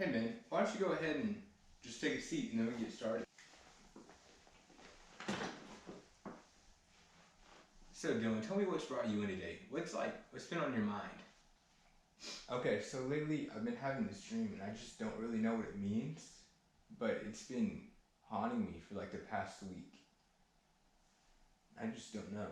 Hey man, why don't you go ahead and just take a seat and then we can get started. So Dylan, tell me what's brought you in today. What's been on your mind? Okay, so lately I've been having this dream and I just don't really know what it means, but it's been haunting me for like the past week. I just don't know.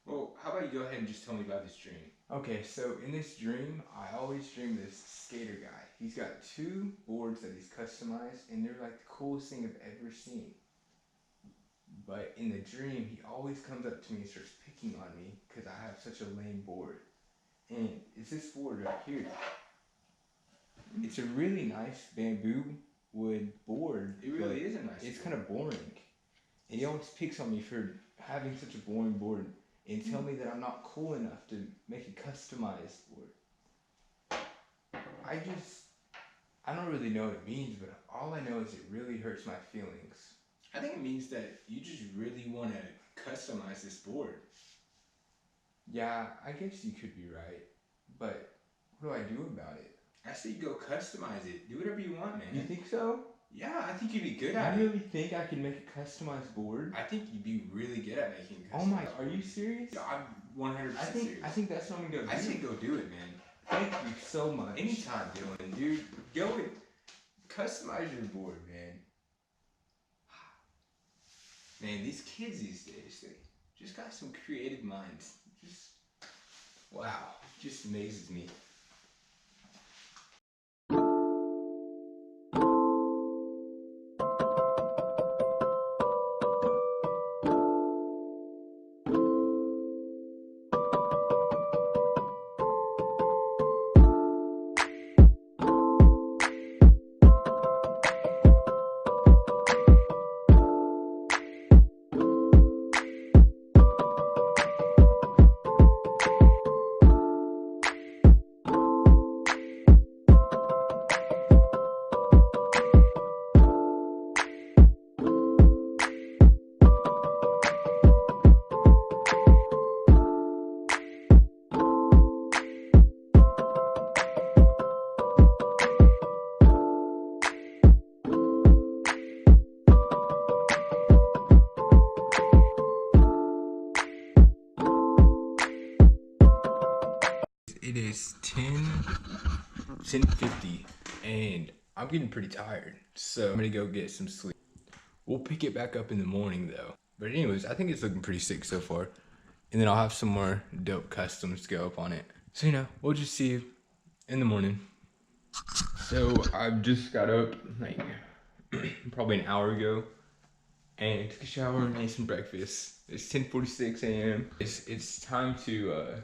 Well, how about you go ahead and just tell me about this dream? Okay, so in this dream, I always dream this skater guy. He's got 2 boards that he's customized and they're like the coolest thing I've ever seen. But in the dream, he always comes up to me and starts picking on me because I have such a lame board. And it's this board right here. It's a really nice bamboo wood board. It really is a nice It's board. kind of boring. And he always picks on me for having such a boring board and tell me that I'm not cool enough to make a customized board. I don't really know what it means, but all I know is it really hurts my feelings. I think it means that you just really want to customize this board. Yeah, I guess you could be right, but what do I do about it? I say you go customize it. Do whatever you want, man. You think so? Yeah, I think you'd be good at You it. really think I can make a customized board? I think you'd be really good at making customized. Oh my, are you serious? Yeah, I'm 100% serious. I think that's what I'm gonna do. I say go do it, man. Thank you so much. Anytime, Dylan, dude. Go and customize your board, man. Man, these kids these days, they just got some creative minds. Wow, just amazes me. It is 10:50 and I'm getting pretty tired, so I'm gonna go get some sleep. We'll pick it back up in the morning though. But anyways, I think it's looking pretty sick so far. And then I'll have some more dope customs to go up on it. So we'll just see you in the morning. So I've just got up like probably an hour ago and took a shower and ate some breakfast. It's 10:46 a.m. It's time to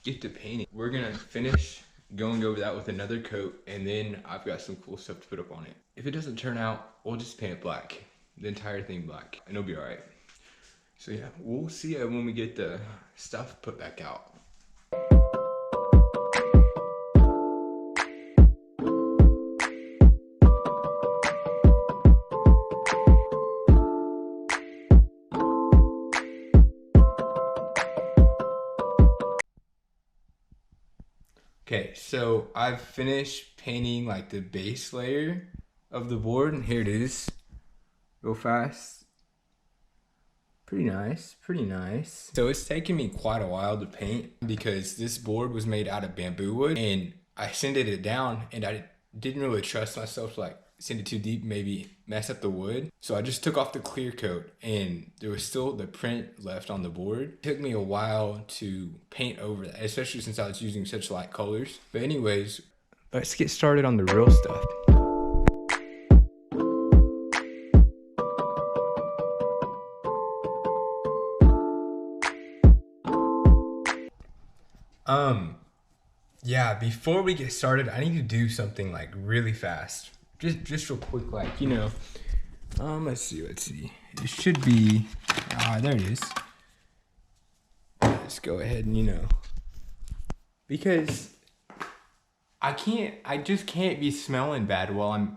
get to painting. We're gonna finish going over that with another coat, and then I've got some cool stuff to put up on it. If it doesn't turn out, we'll just paint it black, the entire thing black, and it'll be all right. So yeah, we'll see it when we get the stuff put back out. Okay, so I've finished painting like the base layer of the board, and here it is. Real fast. Pretty nice, pretty nice. So it's taken me quite a while to paint because this board was made out of bamboo wood, and I sanded it down and I didn't really trust myself to like sand it too deep, maybe mess up the wood. So I just took off the clear coat and there was still the print left on the board. It took me a while to paint over that, especially since I was using such light colors. But anyways, let's get started on the real stuff. Yeah, before we get started, I need to do something like really fast. Just real quick, like, let's see. It should be, there it is. Let's go ahead and, because I just can't be smelling bad while I'm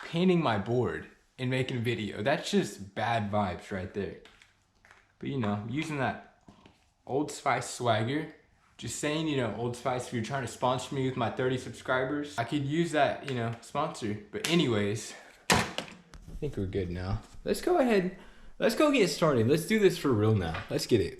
painting my board and making a video. That's just bad vibes right there. But, using that Old Spice swagger, Just saying, you know, Old Spice, if you're trying to sponsor me with my 30 subscribers, I could use that, you know, sponsor. But anyways, I think we're good now. Let's go ahead. Let's go get started. Let's do this for real now. Let's get it.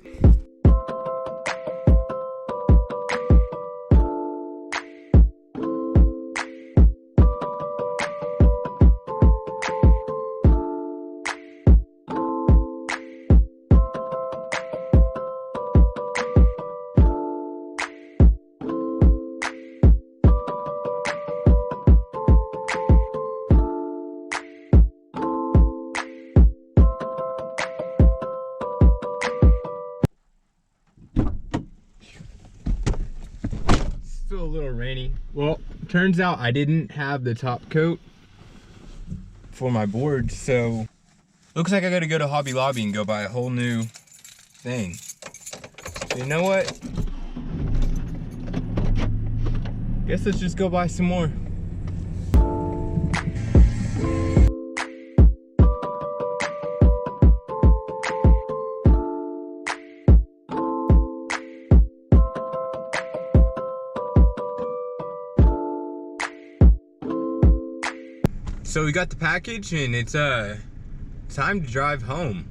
Still a little rainy. Well, turns out I didn't have the top coat for my board, so looks like I gotta go to Hobby Lobby and go buy a whole new thing. So you know what? Guess let's just go buy some more. So we got the package and it's time to drive home.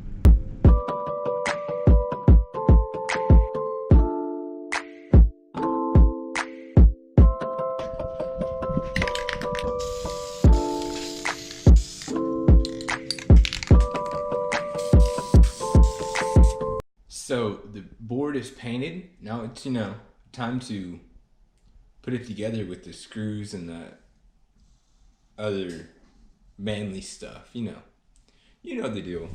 So the board is painted. Now it's, you know, time to put it together with the screws and the other manly stuff, you know the deal.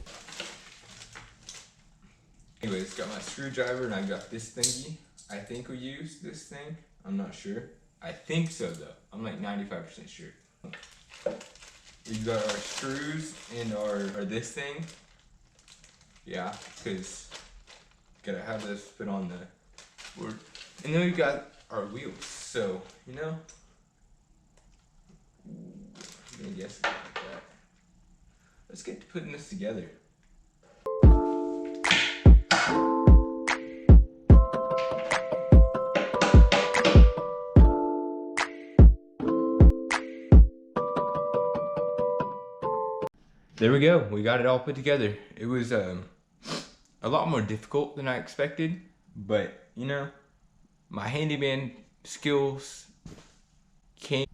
Anyways, got my screwdriver and I got this thingy. I think we used this thing. I'm not sure. I think so though. I'm like 95% sure. We've got our screws and our this thing. Yeah, because gotta have this put on the board. And then we've got our wheels. So, you know, I guess like that. Let's get to putting this together. There we go. We got it all put together. It was a lot more difficult than I expected, but you know, my handyman skills came.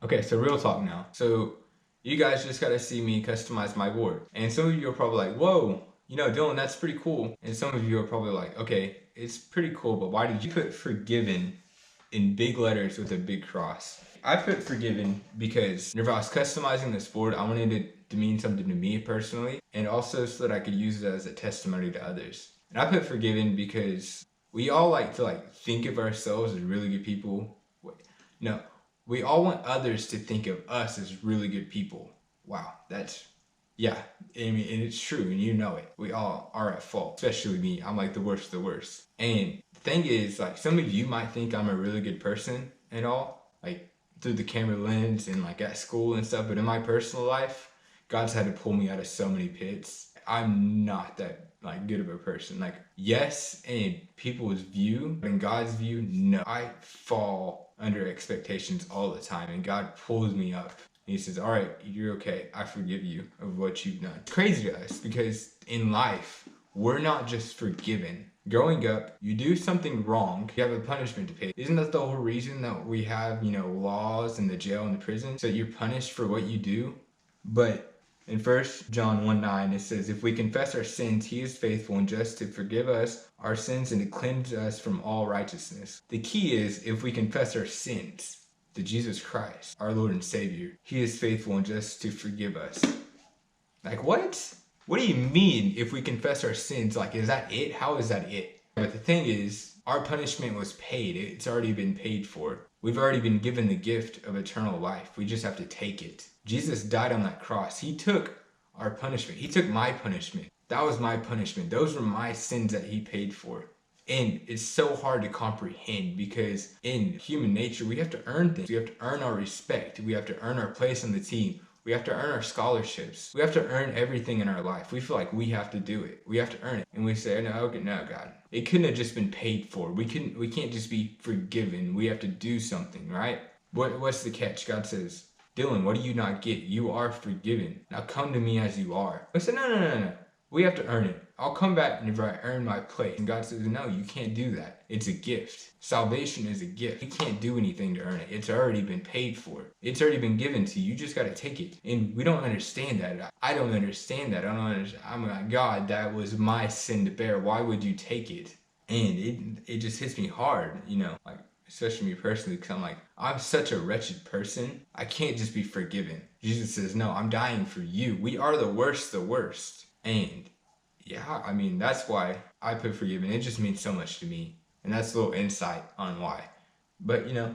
Okay, so real talk now. So you guys just gotta see me customize my board. And some of you are probably like, whoa, you know, Dylan, that's pretty cool. And some of you are probably like, okay, it's pretty cool, but why did you put forgiven in big letters with a big cross? I put forgiven because if I was customizing this board, I wanted it to mean something to me personally, and also so that I could use it as a testimony to others. And I put forgiven because we all like to think of ourselves as really good people. No. We all want others to think of us as really good people. Wow, that's, yeah, I mean, and it's true, and you know it. We all are at fault, especially me. I'm like the worst of the worst. And the thing is, like, some of you might think I'm a really good person and all, like, through the camera lens and like at school and stuff, but in my personal life, God's had to pull me out of so many pits. I'm not that like good of a person. Like, yes, in people's view, but in God's view, no. I fall under expectations all the time, and God pulls me up. And he says, all right, you're okay. I forgive you of what you've done. It's crazy to us because in life, we're not just forgiven. Growing up, you do something wrong, you have a punishment to pay. Isn't that the whole reason that we have, you know, laws and the jail and the prison? So you're punished for what you do? But in 1 John 1:9, it says, if we confess our sins, he is faithful and just to forgive us our sins and to cleanse us from all righteousness. The key is, if we confess our sins to Jesus Christ, our Lord and Savior, he is faithful and just to forgive us. Like, what? What do you mean if we confess our sins? Like, is that it? How is that it? But the thing is, our punishment was paid. It's already been paid for. We've already been given the gift of eternal life. We just have to take it. Jesus died on that cross. He took our punishment. He took my punishment. That was my punishment. Those were my sins that he paid for. And it's so hard to comprehend because in human nature, we have to earn things. We have to earn our respect. We have to earn our place on the team. We have to earn our scholarships. We have to earn everything in our life. We feel like we have to do it. We have to earn it. And we say, no, okay, no, God. It couldn't have just been paid for. We can't just be forgiven. We have to do something, right? What's the catch? God says, Dylan, what do you not get? You are forgiven. Now come to me as you are. I said, no. We have to earn it. I'll come back whenever I earn my place. And God says, no, you can't do that. It's a gift. Salvation is a gift. You can't do anything to earn it. It's already been paid for. It's already been given to you. You just got to take it. And we don't understand that. I don't understand that. I don't understand. I'm like, God, that was my sin to bear. Why would you take it? And it just hits me hard, you know, like, especially me personally, because I'm like, I'm such a wretched person. I can't just be forgiven. Jesus says, no, I'm dying for you. We are the worst. And yeah, I mean, that's why I put forgiven. It just means so much to me. And that's a little insight on why. But, you know,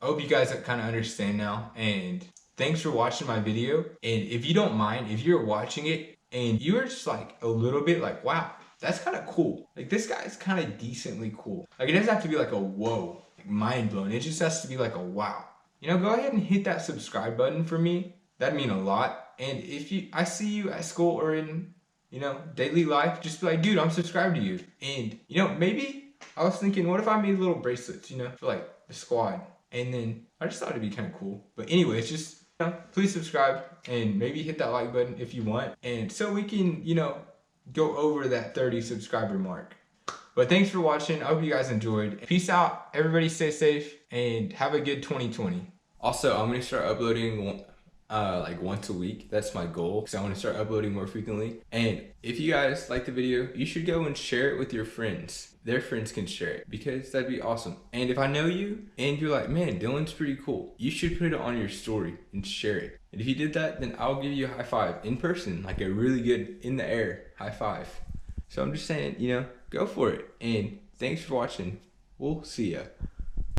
I hope you guys kind of understand now. And thanks for watching my video. And if you don't mind, if you're watching it and you're just like a little bit like, wow, that's kind of cool. Like, this guy's kind of decently cool. Like, it doesn't have to be like a whoa, like mind blown. It just has to be like a wow. You know, go ahead and hit that subscribe button for me. That'd mean a lot. And if I see you at school or in, you know, daily life, just be like, dude, I'm subscribed to you. And, you know, maybe I was thinking, what if I made little bracelets, you know, for like the squad? And then I just thought it'd be kind of cool. But anyways, just, you know, please subscribe and maybe hit that like button if you want. And so we can, you know, go over that 30 subscriber mark. But thanks for watching. I hope you guys enjoyed. Peace out. Everybody stay safe and have a good 2020. Also, I'm going to start uploading like once a week. That's my goal because I want to start uploading more frequently. And if you guys like the video, you should go and share it with your friends. Their friends can share it because that'd be awesome. And if I know you and you're like, man, Dylan's pretty cool, you should put it on your story and share it. And if you did that, then I'll give you a high five in person, like a really good in the air high five. So I'm just saying, you know, go for it. And thanks for watching. We'll see ya.